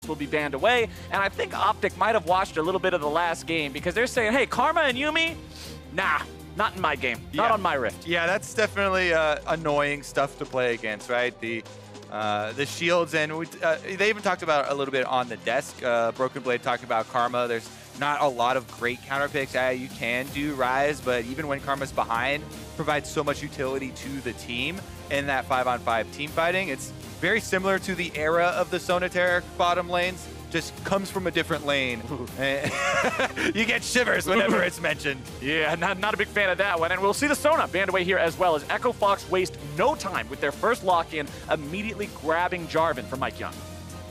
will be banned away. And I think OpTic might have watched a little bit of the last game because they're saying, hey, Karma and Yuumi, nah, not in my game, not on my Rift. Yeah, that's definitely annoying stuff to play against, right? The shields, and they even talked about it a little bit on the desk. Broken Blade talking about Karma. There's not a lot of great counter picks. You can do Rise, but even when Karma's behind, provides so much utility to the team in that 5-on-5 team fighting. It's very similar to the era of the Sonateric bottom lanes, just comes from a different lane. You get shivers whenever it's mentioned. Yeah, not a big fan of that one. And we'll see the Sona banned away here as well, as Echo Fox waste no time with their first lock-in, immediately grabbing Jarvan from MikeYeung.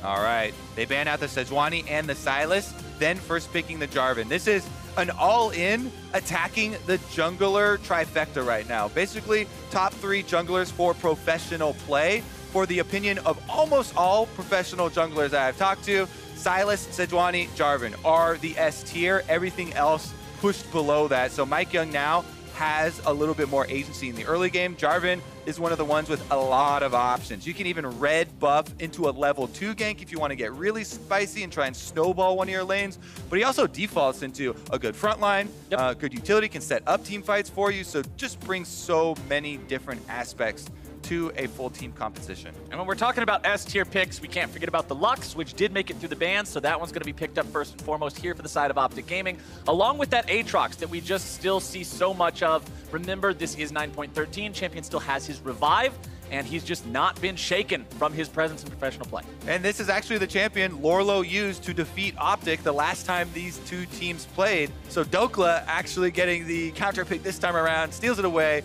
All right, they ban out the Sejuani and the Sylas, then first picking the Jarvan. This is an all-in attacking the jungler trifecta right now. Basically, top 3 junglers for professional play. For the opinion of almost all professional junglers that I've talked to, Sylas, Sejuani, Jarvan are the S tier. Everything else pushed below that. So MikeYeung now has a little bit more agency in the early game. Jarvan is one of the ones with a lot of options. You can even red buff into a level 2 gank if you want to get really spicy and try and snowball one of your lanes. But he also defaults into a good front line, good utility, can set up team fights for you. So just brings so many different aspects to a full team composition. And when we're talking about S-tier picks, we can't forget about the Lux, which did make it through the bans, so that one's going to be picked up first and foremost here for the side of OpTic Gaming, along with that Aatrox that we just still see so much of. Remember, this is 9.13. Champion still has his revive, and he's just not been shaken from his presence in professional play. And this is actually the champion Lourlo used to defeat OpTic the last time these two teams played. So Dhokla actually getting the counter pick this time around, steals it away.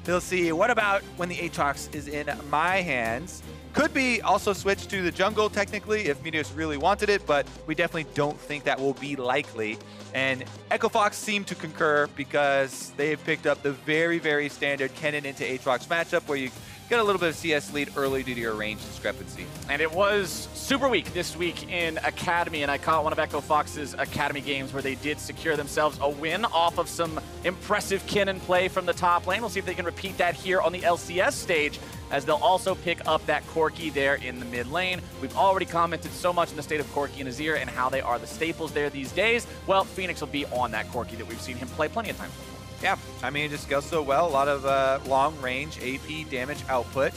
We'll see. What about when the Aatrox is in my hands? Could be also switched to the jungle, technically, if Meteos really wanted it, but we definitely don't think that will be likely. And Echo Fox seem to concur because they've picked up the very, very standard Kennen into Aatrox matchup where you get a little bit of CS lead early due to your range discrepancy. And it was super weak this week in Academy, and I caught one of Echo Fox's Academy games where they did secure themselves a win off of some impressive Kennen play from the top lane. We'll see if they can repeat that here on the LCS stage, as they'll also pick up that Corki there in the mid lane. We've already commented so much on the state of Corki and Azir and how they are the staples there these days. Well, Phoenix will be on that Corki that we've seen him play plenty of times before. Yeah, I mean, it just goes so well. A lot of long-range AP damage output.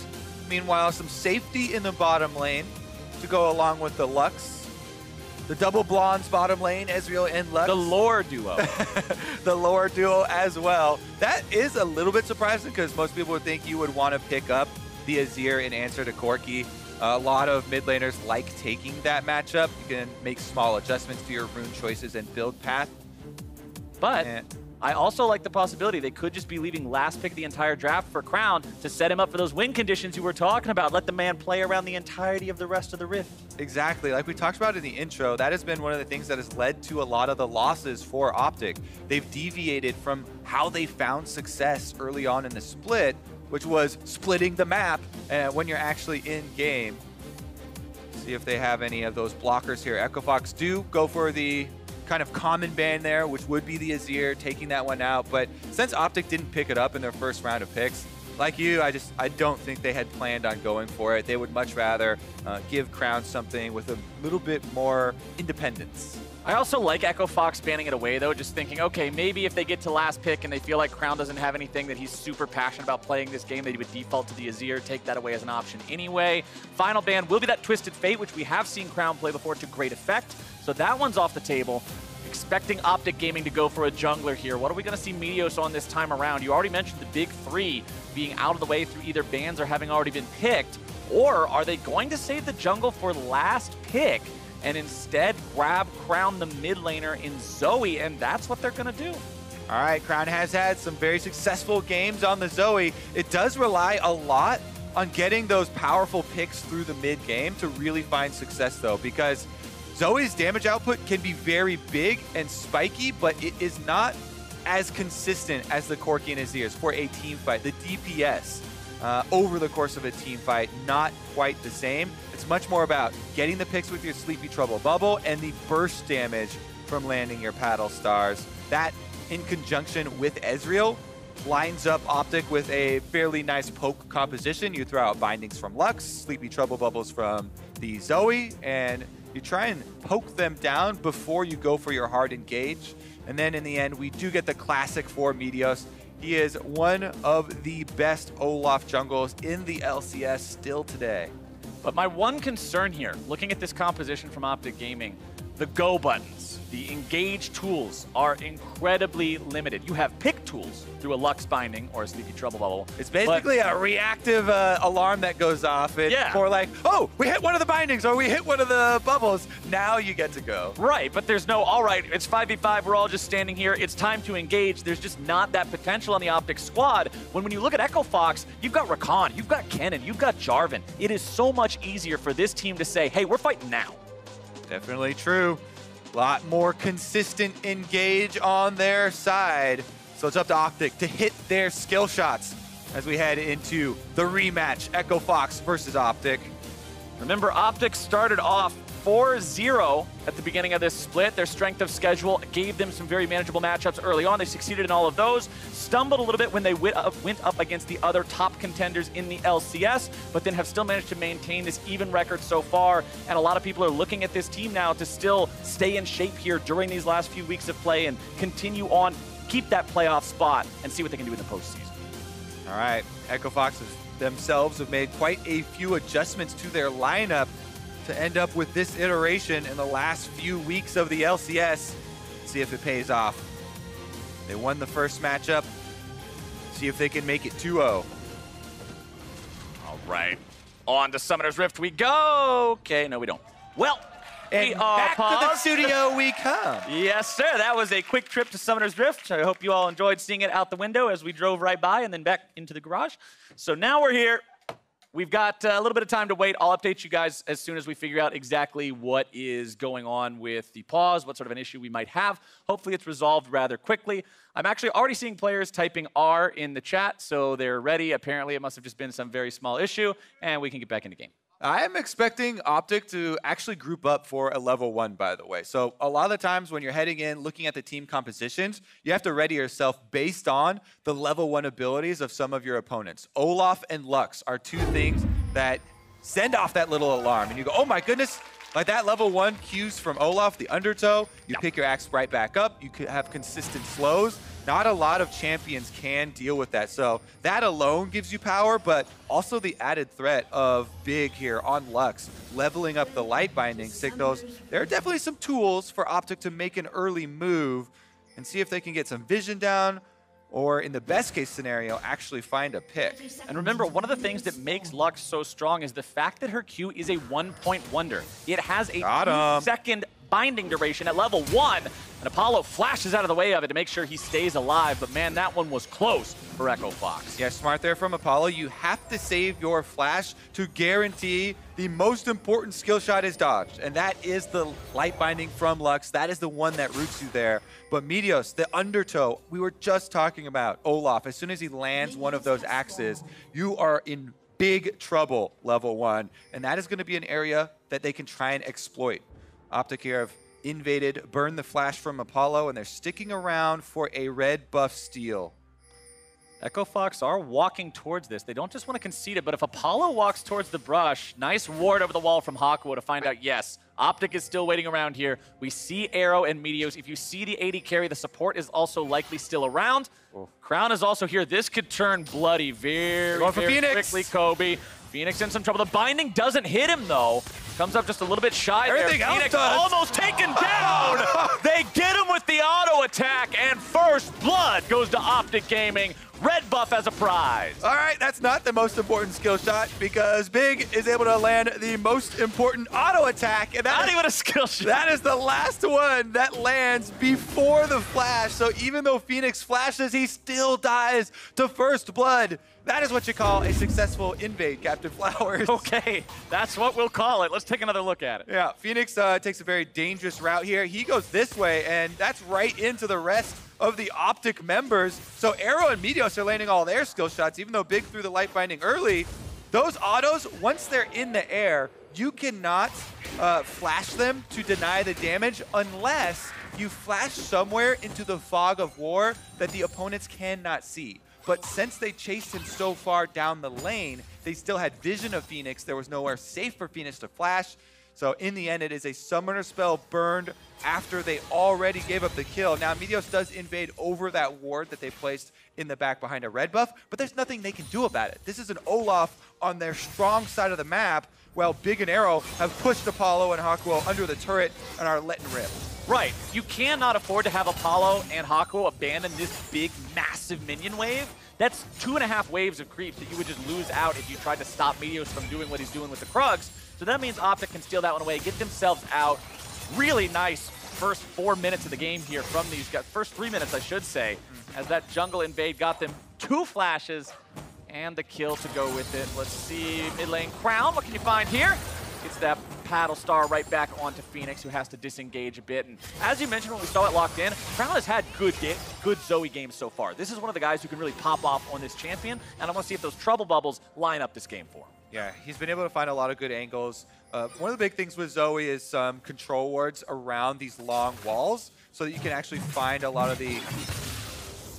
Meanwhile, some safety in the bottom lane to go along with the Lux. The double blondes bottom lane, Ezreal and Lux. The lore duo. The lore duo as well. That is a little bit surprising because most people would think you would want to pick up the Azir in answer to Corki. A lot of mid laners like taking that matchup. You can make small adjustments to your rune choices and build path. But I also like the possibility they could just be leaving last pick the entire draft for Crown to set him up for those win conditions you were talking about. Let the man play around the entirety of the rest of the Rift. Exactly. Like we talked about in the intro, that has been one of the things that has led to a lot of the losses for OpTic. They've deviated from how they found success early on in the split, which was splitting the map when you're actually in game. See if they have any of those blockers here. Echo Fox do go for the kind of common ban there, which would be the Azir, taking that one out. But since OpTic didn't pick it up in their first round of picks, like you, I don't think they had planned on going for it. They would much rather give Crown something with a little bit more independence. I also like Echo Fox banning it away, though, just thinking, okay, maybe if they get to last pick and they feel like Crown doesn't have anything that he's super passionate about playing this game, they would default to the Azir, take that away as an option anyway. Final ban will be that Twisted Fate, which we have seen Crown play before to great effect. So that one's off the table. Expecting OpTic Gaming to go for a jungler here. What are we going to see Meteos on this time around? You already mentioned the big three being out of the way through either bans or having already been picked. Or are they going to save the jungle for last pick and instead grab Crown the mid laner in Zoe? And that's what they're going to do. All right, Crown has had some very successful games on the Zoe. It does rely a lot on getting those powerful picks through the mid game to really find success, though, because Zoe's damage output can be very big and spiky, but it is not as consistent as the Corki and Azir's for a team fight. The DPS over the course of a team fight, not quite the same. It's much more about getting the picks with your Sleepy Trouble bubble and the burst damage from landing your paddle stars. That, in conjunction with Ezreal, lines up OpTic with a fairly nice poke composition. You throw out bindings from Lux, Sleepy Trouble bubbles from the Zoe, and You try and poke them down before you go for your hard engage. And then in the end, we do get the classic for Meteos. He is one of the best Olaf jungles in the LCS still today. But my one concern here, looking at this composition from OpTic Gaming, the go buttons, the engage tools are incredibly limited. You have pick tools through a Lux binding or a Sleepy Trouble Bubble. It's basically a reactive alarm that goes off. It's more like, oh, we hit one of the bindings or we hit one of the bubbles. Now you get to go. Right, but there's no, all right, it's 5v5, we're all just standing here. It's time to engage. There's just not that potential on the OpTic squad. When you look at Echo Fox, you've got Rakan, you've got Kennen, you've got Jarvan. It is so much easier for this team to say, hey, we're fighting now. Definitely true. A lot more consistent engage on their side. So it's up to OpTic to hit their skill shots as we head into the rematch, Echo Fox versus OpTic. Remember, OpTic started off 4-0 at the beginning of this split. Their strength of schedule gave them some very manageable matchups early on. They succeeded in all of those. Stumbled a little bit when they went up against the other top contenders in the LCS, but then have still managed to maintain this even record so far. And a lot of people are looking at this team now to still stay in shape here during these last few weeks of play and continue on, keep that playoff spot, and see what they can do in the postseason. All right, Echo Fox themselves have made quite a few adjustments to their lineup to end up with this iteration in the last few weeks of the LCS. See if it pays off. They won the first matchup. See if they can make it 2-0. All right, on to Summoner's Rift we go. Okay, no, we don't. Well, and back to the studio we come. Yes, sir. That was a quick trip to Summoner's Rift. I hope you all enjoyed seeing it out the window as we drove right by and then back into the garage. So now we're here. We've got a little bit of time to wait. I'll update you guys as soon as we figure out exactly what is going on with the pause, what sort of an issue we might have. Hopefully it's resolved rather quickly. I'm actually already seeing players typing R in the chat, so they're ready. Apparently it must have just been some very small issue, and we can get back into game. I am expecting OpTic to actually group up for a level 1, by the way. So a lot of the times when you're heading in, looking at the team compositions, you have to ready yourself based on the level 1 abilities of some of your opponents. Olaf and Lux are two things that send off that little alarm. And you go, oh my goodness, like that level 1 cues from Olaf, the undertow, you pick your axe right back up, you could have consistent slows. Not a lot of champions can deal with that. So that alone gives you power, but also the added threat of Big here on Lux, leveling up the light binding signals. There are definitely some tools for OpTic to make an early move and see if they can get some vision down, or in the best case scenario, actually find a pick. And remember, one of the things that makes Lux so strong is the fact that her Q is a 1-point wonder. It has a 2-second binding duration at level 1, and Apollo flashes out of the way of it to make sure he stays alive, but man, that one was close for Echo Fox. Yeah, smart there from Apollo. You have to save your flash to guarantee the most important skill shot is dodged, and that is the light binding from Lux. That is the one that roots you there. But Meteos, the undertow, we were just talking about Olaf. As soon as he lands one of those axes, you are in big trouble, level 1, and that is going to be an area that they can try and exploit. OpTic here have invaded, burned the flash from Apollo, and they're sticking around for a red buff steal. Echo Fox are walking towards this. They don't just want to concede it, but if Apollo walks towards the brush, nice ward over the wall from Hakuho to find out, yes, OpTic is still waiting around here. We see Arrow and Meteos. If you see the AD carry, the support is also likely still around. Crown is also here. This could turn bloody very quickly, Kobe. Phoenix in some trouble. The binding doesn't hit him, though. Comes up just a little bit shy there. Phoenix almost taken down. They get him with the auto attack, and first blood goes to OpTic Gaming. Red buff as a prize. All right, that's not the most important skill shot because Big is able to land the most important auto attack. And not even a skill shot. That is the last one that lands before the flash. So even though Phoenix flashes, he still dies to first blood. That is what you call a successful invade, Captain Flowers. Okay, that's what we'll call it. Let's take another look at it. Yeah, Phoenix takes a very dangerous route here. He goes this way, and that's right into the rest of the OpTic members. So Arrow and Meteos are landing all their skill shots, even though Big threw the light binding early. Those autos, once they're in the air, you cannot flash them to deny the damage unless you flash somewhere into the fog of war that the opponents cannot see. But since they chased him so far down the lane, they still had vision of Phoenix. There was nowhere safe for Phoenix to flash. So in the end, it is a summoner spell burned after they already gave up the kill. Now, meteos does invade over that ward that they placed in the back behind a red buff, but there's nothing they can do about it. This is an Olaf on their strong side of the map, while Big and Arrow have pushed Apollo and Hakuho under the turret and are letting rip. Right. You cannot afford to have Apollo and Hakuho abandon this big, massive minion wave. That's 2.5 waves of creeps that you would just lose out if you tried to stop meteos from doing what he's doing with the Krugs. So that means OpTic can steal that one away, get themselves out. Really nice first 4 minutes of the game here from these guys. First 3 minutes, I should say, as that jungle invade got them 2 flashes and the kill to go with it. Let's see, mid lane Crown, what can you find here? Gets that paddle star right back onto Phoenix, who has to disengage a bit. And as you mentioned when we saw it locked in, Crown has had good Zoe games so far. This is one of the guys who can really pop off on this champion, and I want to see if those trouble bubbles line up this game for him. Yeah, he's been able to find a lot of good angles. One of the big things with Zoe is some control wards around these long walls so that you can actually find a lot of the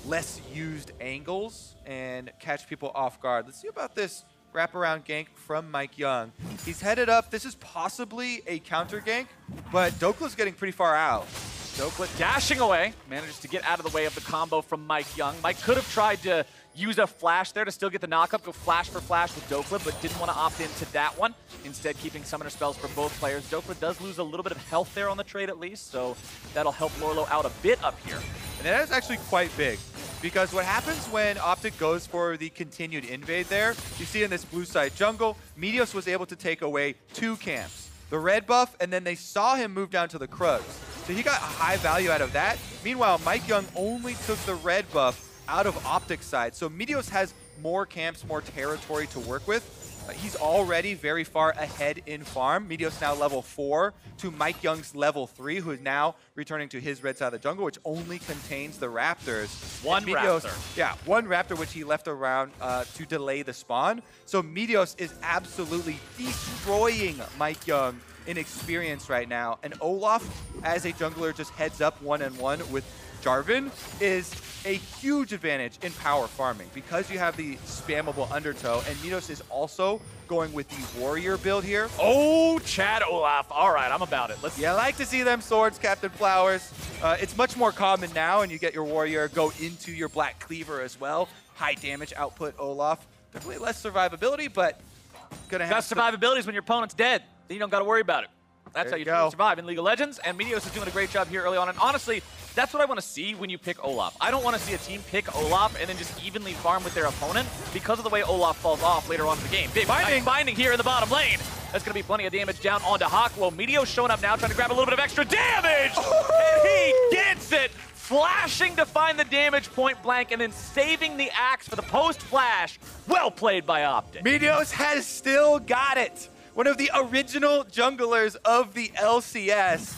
less used angles and catch people off guard. Let's see about this wraparound gank from MikeYeung. He's headed up. This is possibly a counter gank, but Dhokla's getting pretty far out. Dhokla dashing away, manages to get out of the way of the combo from MikeYeung. Mike could have tried to use a flash there to still get the knockup, go flash for flash with Dhokla, but didn't want to opt into that one. Instead, keeping summoner spells for both players. Dhokla does lose a little bit of health there on the trade at least, so that'll help Lourlo out a bit up here. And that is actually quite big, because what happens when OpTic goes for the continued invade there, you see in this blue side jungle, meteos was able to take away 2 camps. The red buff, and then they saw him move down to the Krugs. So he got a high value out of that. Meanwhile, MikeYeung only took the red buff out of OpTic's side. So meteos has more camps, more territory to work with. He's already very far ahead in farm. meteos now level 4 to MikeYeung's level 3, who is now returning to his red side of the jungle, which only contains the raptors. One raptor. Yeah, one raptor, which he left around to delay the spawn. So meteos is absolutely destroying MikeYeung in experience right now. And Olaf, as a jungler, just heads up 1-on-1 with Jarvan, is a huge advantage in power farming because you have the spammable undertow, and meteos is also going with the warrior build here. Oh, Chad Olaf. All right, I'm about it. Let's. Yeah, I like to see them swords, Captain Flowers. It's much more common now, and you get your warrior go into your black cleaver as well. High damage output Olaf. Definitely less survivability, but gonna have survivability is when your opponent's dead. Then you don't got to worry about it. That's how you survive in League of Legends, and meteos is doing a great job here early on. And honestly, that's what I want to see when you pick Olaf. I don't want to see a team pick Olaf and then just evenly farm with their opponent because of the way Olaf falls off later on in the game. Big binding here in the bottom lane. That's going to be plenty of damage down onto Hakuho. meteos showing up now, trying to grab a little bit of extra damage, and he gets it. Flashing to find the damage point blank and then saving the axe for the post-flash. Well played by OpTic. meteos has still got it. One of the original junglers of the LCS.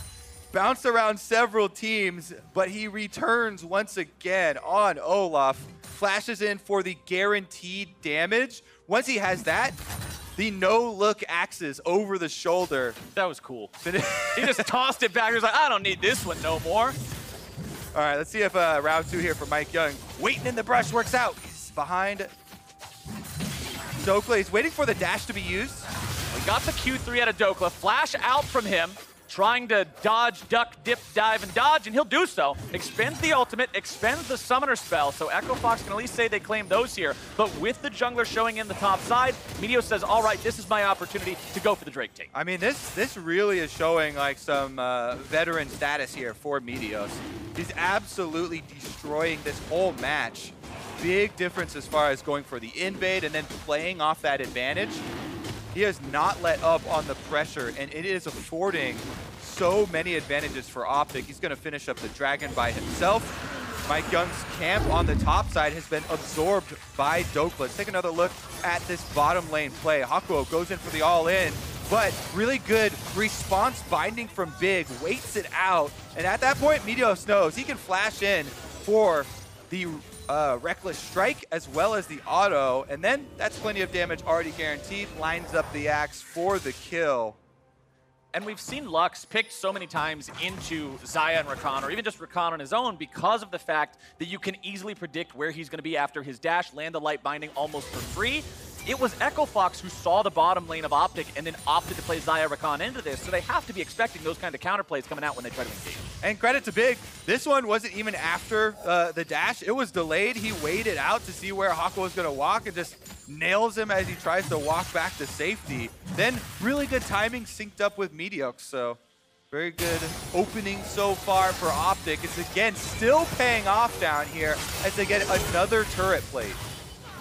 Bounced around several teams, but he returns once again on Olaf. Flashes in for the guaranteed damage. Once he has that, the no-look axes over the shoulder. That was cool. He just tossed it back. He was like, I don't need this one no more. All right, let's see if round 2 here for MikeYeung. Waiting in the brush works out. He's behind Dhokla. He's waiting for the dash to be used. We got the Q3 out of Dhokla. Flash out from him, trying to dodge, duck, dip, dive, and dodge, and he'll do so. Expends the ultimate, expends the summoner spell, so Echo Fox can at least say they claim those here. But with the jungler showing in the top side, meteos says, all right, this is my opportunity to go for the Drake take. I mean, this really is showing like some veteran status here for meteos. He's absolutely destroying this whole match. Big difference as far as going for the invade and then playing off that advantage. He has not let up on the pressure, and it is affording so many advantages for OpTic. He's going to finish up the dragon by himself. MikeYeung's camp on the top side has been absorbed by Dhokla. Let's take another look at this bottom lane play. Hakuho goes in for the all-in, but really good response binding from Big, waits it out, and at that point, meteos knows he can flash in for the Reckless Strike as well as the auto, and then that's plenty of damage already guaranteed. Lines up the axe for the kill. And we've seen Lux picked so many times into Xayah and Rakan, or even just Rakan on his own, because of the fact that you can easily predict where he's going to be after his dash, land the light binding almost for free. it was Echo Fox who saw the bottom lane of OpTic and then opted to play Xayah Rakan into this, so they have to be expecting those kind of counterplays coming out when they try to engage. And credit to Big, this one wasn't even after the dash. It was delayed. He waited out to see where Hakuho was going to walk and just nails him as he tries to walk back to safety. Then really good timing synced up with meteos, so very good opening so far for OpTic. It's again still paying off down here as they get another turret plate.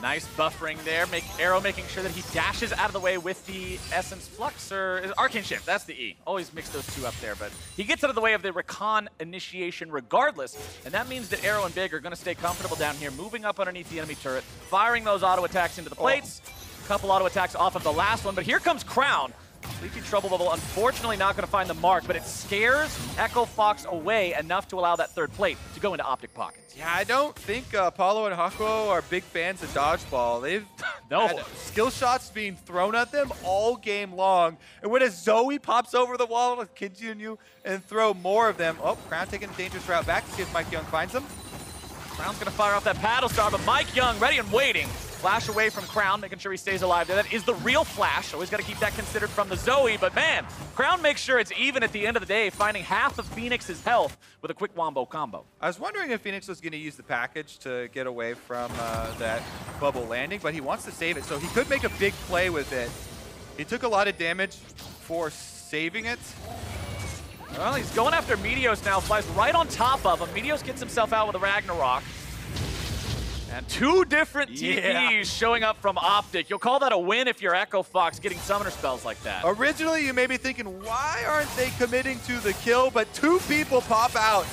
Nice buffering there. Arrow making sure that he dashes out of the way with the Essence Flux, or Arcane Shift, that's the E. Always mix those two up there, but he gets out of the way of the Rakan initiation regardless, and that means that Arrow and Big are going to stay comfortable down here, moving up underneath the enemy turret, firing those auto attacks into the plates. A couple auto attacks off of the last one, but here comes Crown. Sleepy Trouble Bubble, unfortunately not going to find the mark, but it scares Echo Fox away enough to allow that third plate to go into OpTic pockets. Yeah, I don't think Apollo and Hakuho are big fans of dodgeball. They've had skill shots being thrown at them all game long. And when a Zoe pops over the wall to continue and throw more of them, oh, Crown taking a dangerous route back to see if MikeYeung finds him. Crown's going to fire off that paddle star, but MikeYeung ready and waiting. Flash away from Crown, making sure he stays alive there. That is the real flash. Always got to keep that considered from the Zoe, but man, Crown makes sure it's even at the end of the day, finding half of Phoenix's health with a quick wombo combo. I was wondering if Phoenix was going to use the package to get away from that bubble landing, but he wants to save it, so he could make a big play with it. He took a lot of damage for saving it. Well, he's going after meteos now, flies right on top of him. meteos gets himself out with a Ragnarok. And two different TPs showing up from OpTic. You'll call that a win if you're Echo Fox getting summoner spells like that. Originally, you may be thinking, why aren't they committing to the kill? But two people pop out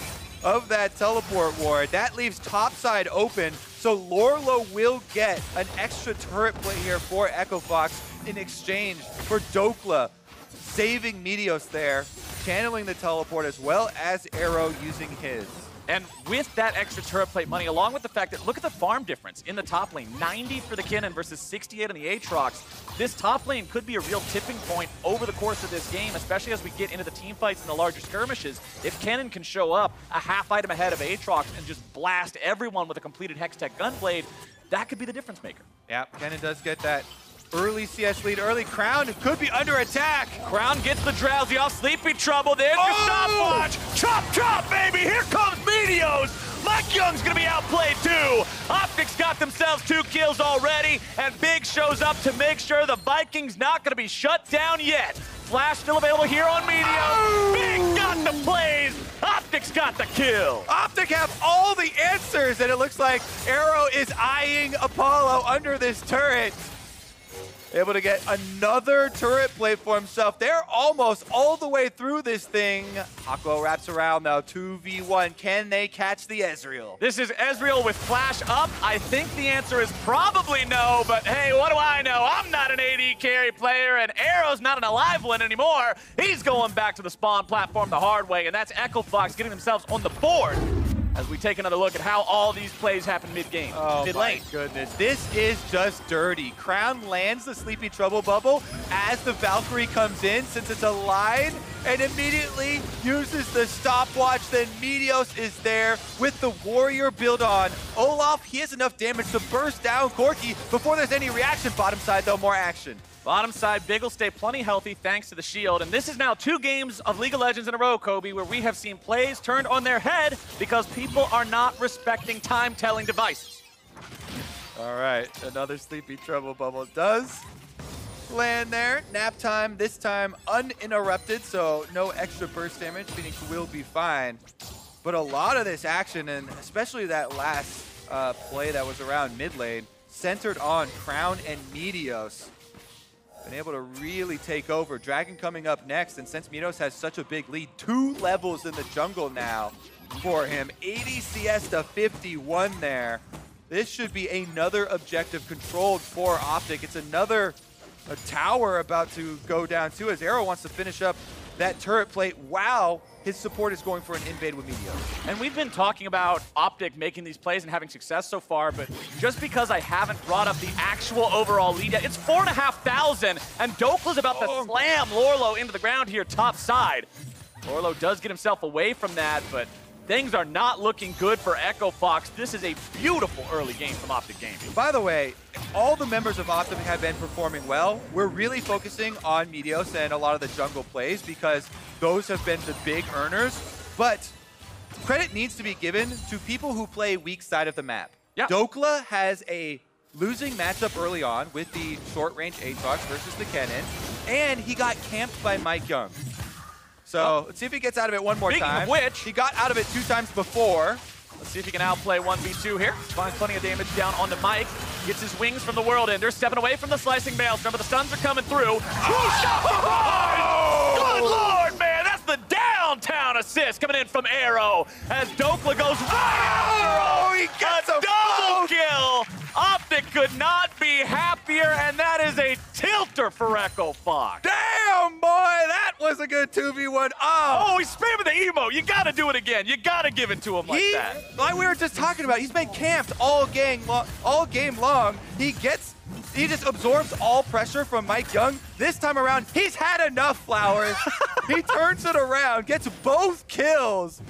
of that teleport ward. That leaves topside open, so Lourlo will get an extra turret play here for Echo Fox in exchange for Dhokla saving meteos there, channeling the teleport as well as Arrow using his. And with that extra turret plate money, along with the fact that, look at the farm difference in the top lane. 90 for the Kennen versus 68 on the Aatrox. This top lane could be a real tipping point over the course of this game, especially as we get into the team fights and the larger skirmishes. If Kennen can show up a half item ahead of Aatrox and just blast everyone with a completed Hextech Gunblade, that could be the difference maker. Yeah, Kennen does get that early CS lead, early Crown could be under attack. Crown gets the drowsy off Sleepy Trouble. There's your stopwatch. Chop, chop, baby. Here comes meteos. MikeYeung's going to be outplayed too. OpTic's got themselves 2 kills already, and Big shows up to make sure the Vikings not going to be shut down yet. Flash still available here on meteos. Big got the plays. OpTic's got the kill. OpTic have all the answers, and it looks like Arrow is eyeing Apollo under this turret. Able to get another turret play for himself. They're almost all the way through this thing. Hakuho wraps around now, 2v1. Can they catch the Ezreal? This is Ezreal with flash up. I think the answer is probably no, but hey, what do I know? I'm not an AD carry player, and Arrow's not an alive one anymore. He's going back to the spawn platform the hard way, and that's Echo Fox getting themselves on the board. As we take another look at how all these plays happen mid-game, mid-lane. My goodness, this is just dirty. Crown lands the Sleepy Trouble Bubble as the Valkyrie comes in, since it's a line, and immediately uses the stopwatch. Then meteos is there with the warrior build on. Olaf, he has enough damage to burst down Corki before there's any reaction. Bottom side, though, more action. Bottom side, Big will stay plenty healthy thanks to the shield. And this is now 2 games of League of Legends in a row, Kobe, where we have seen plays turned on their head because people are not respecting time-telling devices. All right, another Sleepy Trouble Bubble does land there. Nap time, this time uninterrupted, so no extra burst damage. Phoenix will be fine. But a lot of this action, and especially that last play that was around mid lane, centered on Crown and meteos. Been able to really take over. Dragon coming up next, and since meteos has such a big lead, 2 levels in the jungle now for him. ADCS to 51 there. This should be another objective controlled for OpTic. It's another tower about to go down too, as Arrow wants to finish up that turret plate. Wow. His support is going for an invade with meteos. And we've been talking about OpTic making these plays and having success so far, but just because I haven't brought up the actual overall lead yet, it's 4,500, and Dhokla's about to slam Lourlo into the ground here top side. Lourlo does get himself away from that, but things are not looking good for Echo Fox. This is a beautiful early game from OpTic Gaming. By the way, all the members of OpTic have been performing well. We're really focusing on meteos and a lot of the jungle plays because those have been the big earners. But credit needs to be given to people who play weak side of the map. Yeah. Dhokla has a losing matchup early on with the short-range Aatrox versus the Kennen, and he got camped by MikeYeung. So let's see if he gets out of it one more time. Speaking of which, he got out of it 2 times before. Let's see if he can outplay 1v2 here. Finds plenty of damage down onto Mike. Gets his wings from the World Ender, stepping away from the slicing maelstrom, but the stuns are coming through. Good lord, man! That's the downtown assist coming in from Arrow as Dhokla goes He gets a double kill! OpTic could not be happier, and that is a tilter for Echo Fox. Damn, boy, that was a good 2v1. Oh, he's spamming the emo. You gotta do it again. You gotta give it to him like that. Like we were just talking about, he's been camped all game long. He just absorbs all pressure from MikeYeung. This time around, he's had enough, Flowers. He turns it around, gets both kills.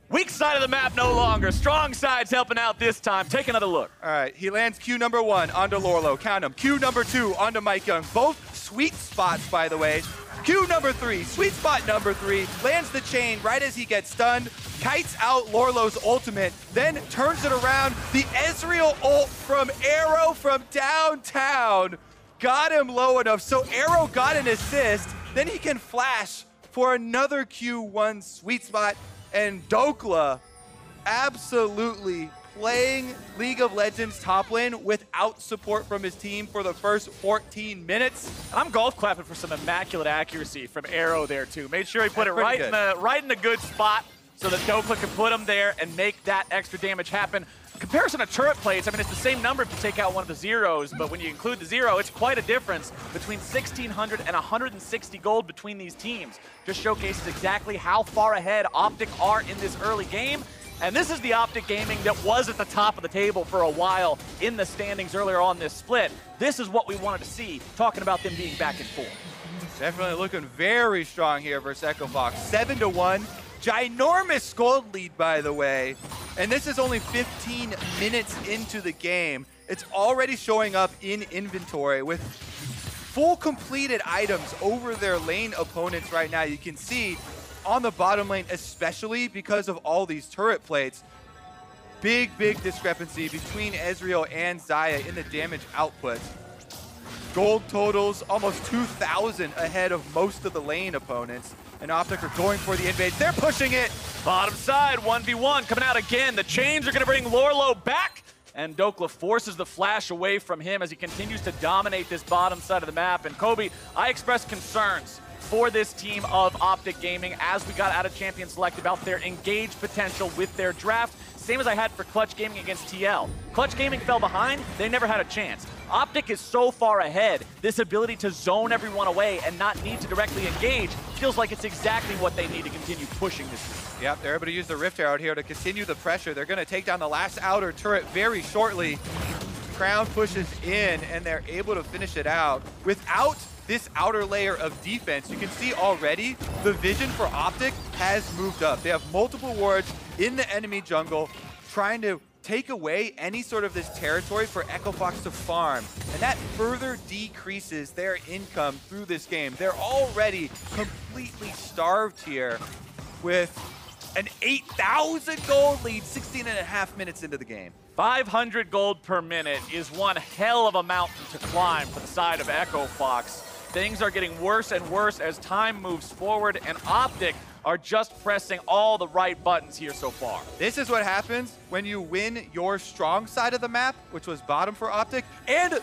Weak side of the map no longer. Strong side's helping out this time. Take another look. All right, he lands Q number 1 onto Lourlo. Count him. Q number 2 onto MikeYeung. Both sweet spots, by the way. Q number 3, sweet spot number 3, lands the chain right as he gets stunned, kites out Lourlo's ultimate, then turns it around. The Ezreal ult from Arrow from downtown got him low enough, so Arrow got an assist. Then he can flash for another Q1 sweet spot. And Dhokla absolutely playing League of Legends top lane without support from his team for the first 14 minutes. And I'm golf clapping for some immaculate accuracy from Arrow there too. Made sure he put it right in the good spot so that Dhokla can put him there and make that extra damage happen. Comparison to turret plays, I mean, it's the same number if you take out one of the zeros, but when you include the zero, it's quite a difference between 1,600 and 160 gold between these teams. Just showcases exactly how far ahead OpTic are in this early game. And this is the OpTic Gaming that was at the top of the table for a while in the standings earlier on this split. This is what we wanted to see, talking about them being back in form. Definitely looking very strong here versus Echo Fox. 7-1. Ginormous gold lead, by the way. And this is only 15 minutes into the game. It's already showing up in inventory with full completed items over their lane opponents right now. You can see on the bottom lane, especially because of all these turret plates, big discrepancy between Ezreal and Xayah in the damage output. Gold totals almost 2,000 ahead of most of the lane opponents. And OpTic are going for the invade. They're pushing it. Bottom side, 1v1 coming out again. The chains are going to bring Lourlo back. And Dhokla forces the flash away from him as he continues to dominate this bottom side of the map. And Kobe, I expressed concerns for this team of OpTic Gaming as we got out of Champion Select about their engaged potential with their draft. Same as I had for Clutch Gaming against TL. Clutch Gaming fell behind, they never had a chance. OpTic is so far ahead, this ability to zone everyone away and not need to directly engage feels like it's exactly what they need to continue pushing this team. Yep, they're able to use the Rift Herald here to continue the pressure. They're going to take down the last outer turret very shortly. Crown pushes in, and they're able to finish it out. Without this outer layer of defense, you can see already the vision for OpTic has moved up. They have multiple wards in the enemy jungle trying to take away any sort of this territory for Echo Fox to farm. And that further decreases their income through this game. They're already completely starved here with an 8,000 gold lead 16.5 minutes into the game. 500 gold per minute is one hell of a mountain to climb for the side of Echo Fox. Things are getting worse and worse as time moves forward, and OpTic are just pressing all the right buttons here so far. This is what happens when you win your strong side of the map, which was bottom for OpTic, and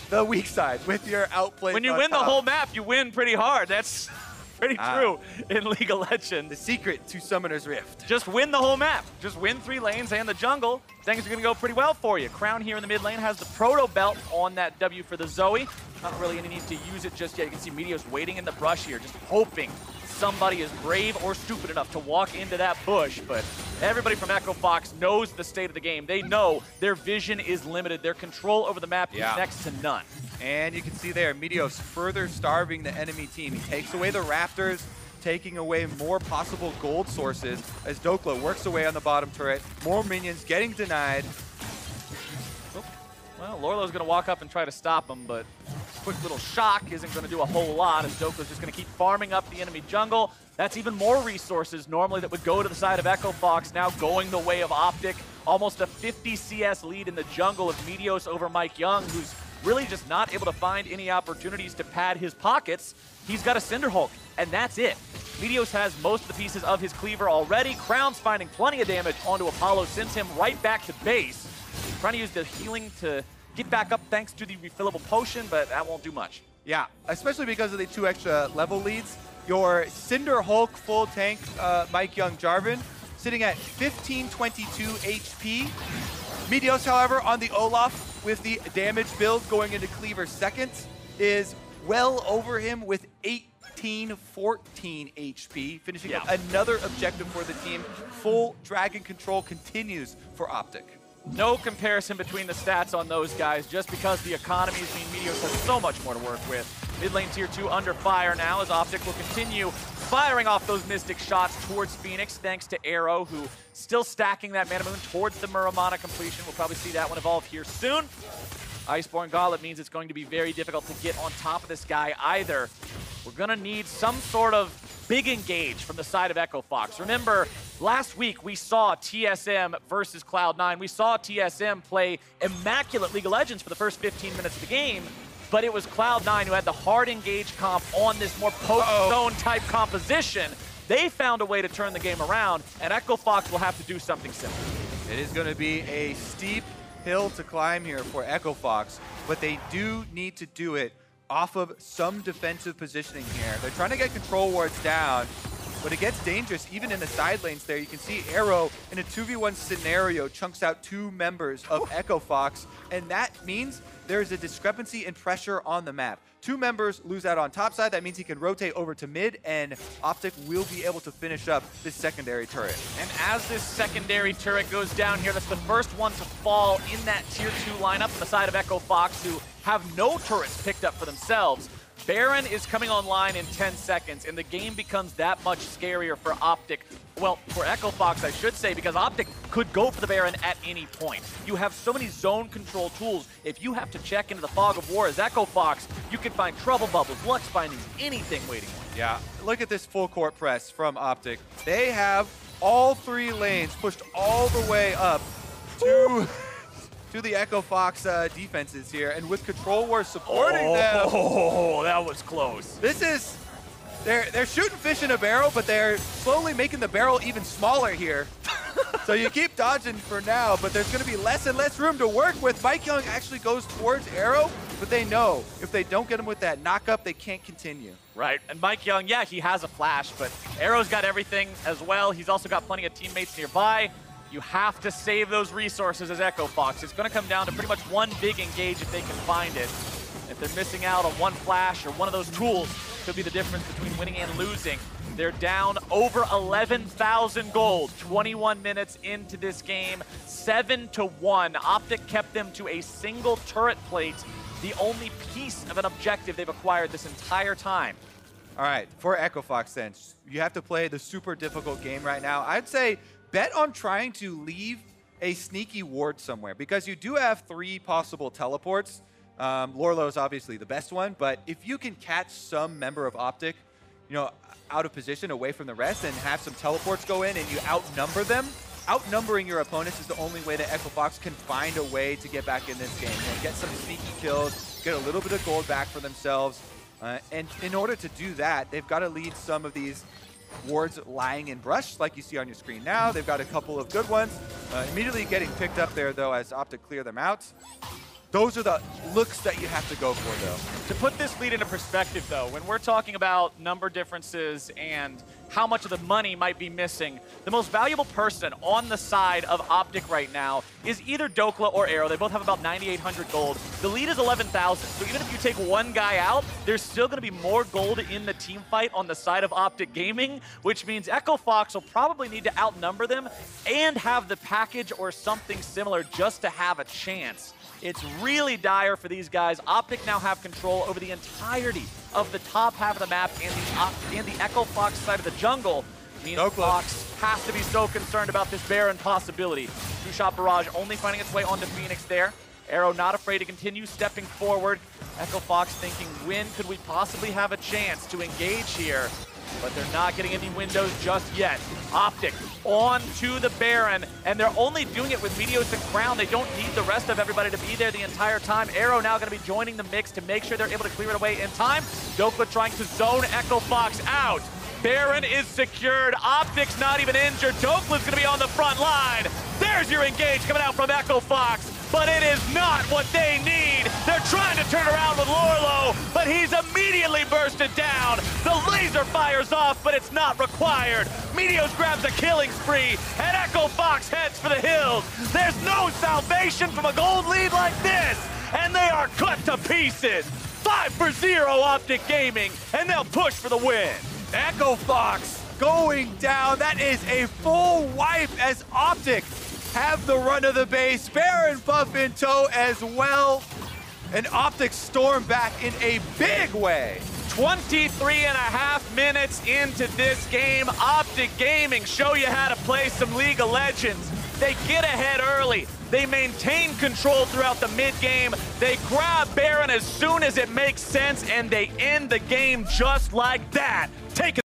the weak side with your outplay. When you win the whole map, you win pretty hard. That's pretty true in League of Legends. The secret to Summoner's Rift. Just win the whole map. Just win 3 lanes and the jungle. Things are going to go pretty well for you. Crown here in the mid lane has the Proto Belt on that W for the Zoe. Not really any need to use it just yet. You can see meteos waiting in the brush here, just hoping somebody is brave or stupid enough to walk into that bush. But everybody from Echo Fox knows the state of the game. They know their vision is limited. Their control over the map is next to none. And you can see there, meteos further starving the enemy team. He takes away the Raptors, taking away more possible gold sources as Dhokla works away on the bottom turret. More minions getting denied. Oh, well, Lourlo's going to walk up and try to stop him, but quick little shock isn't going to do a whole lot as Dhokla's just going to keep farming up the enemy jungle. That's even more resources normally that would go to the side of Echo Fox, now going the way of OpTic. Almost a 50 CS lead in the jungle of Meteos over MikeYeung, who's really just not able to find any opportunities to pad his pockets. He's got a Cinder Hulk, and that's it. Meteos has most of the pieces of his cleaver already. Crown's finding plenty of damage onto Apollo, sends him right back to base. Trying to use the healing to get back up thanks to the refillable potion, but that won't do much. Yeah, especially because of the 2 extra level leads. Your Cinder Hulk full tank MikeYeung Jarvan sitting at 1522 HP. Meteos, however, on the Olaf with the damage build going into Cleaver second is well over him with 1814 HP, finishing up another objective for the team. Full Dragon Control continues for OpTic. No comparison between the stats on those guys, just because the economies mean Meteos has so much more to work with. Mid lane tier 2 under fire now as OpTic will continue firing off those Mystic shots towards Phoenix, thanks to Arrow, who still stacking that Mana Moon towards the Muramana completion. We'll probably see that one evolve here soon. Iceborne Gauntlet means it's going to be very difficult to get on top of this guy either. We're going to need some sort of big engage from the side of Echo Fox. Remember, last week we saw TSM versus Cloud9. We saw TSM play immaculate League of Legends for the first 15 minutes of the game, but it was Cloud9 who had the hard engage comp on this more post-zone type composition. They found a way to turn the game around, and Echo Fox will have to do something similar. It is going to be a steep hill to climb here for Echo Fox, but they do need to do it off of some defensive positioning here. They're trying to get control wards down, but it gets dangerous even in the side lanes there. You can see Arrow in a 2v1 scenario chunks out 2 members of Echo Fox, and that means there's a discrepancy in pressure on the map. 2 members lose out on top side. That means he can rotate over to mid, and OpTic will be able to finish up this secondary turret. And as this secondary turret goes down here, that's the first one to fall in that tier 2 lineup on the side of Echo Fox, who have no turrets picked up for themselves. Baron is coming online in 10 seconds, and the game becomes that much scarier for OpTic. Well, for Echo Fox, I should say, because OpTic could go for the Baron at any point. You have so many zone control tools. If you have to check into the fog of war as Echo Fox, you can find trouble bubbles, lux bindings, anything waiting on you. Yeah, look at this full court press from OpTic. They have all 3 lanes pushed all the way up to the Echo Fox defenses here, and with Control Wars supporting them. Oh, that was close. This is, they're shooting fish in a barrel, but they're slowly making the barrel even smaller here. So you keep dodging for now, but there's going to be less and less room to work with. MikeYeung actually goes towards Arrow, but they know if they don't get him with that knock-up, they can't continue. Right, and MikeYeung, yeah, he has a flash, but Arrow's got everything as well. He's also got plenty of teammates nearby. You have to save those resources as Echo Fox. It's going to come down to pretty much one big engage if they can find it. If they're missing out on one flash or one of those tools, could be the difference between winning and losing. They're down over 11,000 gold, 21 minutes into this game, 7-1. OpTic kept them to a single turret plate, the only piece of an objective they've acquired this entire time. All right, for Echo Fox then, you have to play the super difficult game right now. I'd say bet on trying to leave a sneaky ward somewhere, because you do have 3 possible teleports. Lourlo is obviously the best one, but if you can catch some member of OpTic, you know, out of position away from the rest and have some teleports go in and you outnumber them, outnumbering your opponents is the only way that Echo Fox can find a way to get back in this game. You know, get some sneaky kills, get a little bit of gold back for themselves. And in order to do that, they've got to lead some of these wards lying in brush, like you see on your screen now. They've got a couple of good ones. Immediately getting picked up there, though, as OpTic clear them out. Those are the looks that you have to go for, though. To put this lead into perspective, though, when we're talking about number differences and how much of the money might be missing, the most valuable person on the side of OpTic right now is either Dhokla or Arrow. They both have about 9,800 gold. The lead is 11,000, so even if you take one guy out, there's still going to be more gold in the team fight on the side of OpTic Gaming, which means Echo Fox will probably need to outnumber them and have the package or something similar just to have a chance. It's really dire for these guys. OpTic now have control over the entirety of the top half of the map and the Echo Fox side of the jungle. Means Fox has to be so concerned about this Baron possibility. Two-shot barrage only finding its way onto Phoenix there. Arrow not afraid to continue stepping forward. Echo Fox thinking, when could we possibly have a chance to engage here? But they're not getting any windows just yet. OpTic on to the Baron, and they're only doing it with meteos and Crown. They don't need the rest of everybody to be there the entire time. Arrow now going to be joining the mix to make sure they're able to clear it away in time. Dhokla trying to zone Echo Fox out. Baron is secured. OpTic's not even injured. Dhokla's going to be on the front line. There's your engage coming out from Echo Fox, but it is not what they need. They're trying to turn around with Lourlo, but he's immediately bursted down. The laser fires off, but it's not required. Meteos grabs a killing spree, and Echo Fox heads for the hills. There's no salvation from a gold lead like this, and they are cut to pieces. 5-0 OpTic Gaming, and they'll push for the win. Echo Fox going down. That is a full wipe as OpTic have the run of the base. Baron buff in tow as well. And OpTic storm back in a big way. 23.5 minutes into this game. OpTic Gaming show you how to play some League of Legends. They get ahead early. They maintain control throughout the mid-game. They grab Baron as soon as it makes sense, and they end the game just like that. Take it.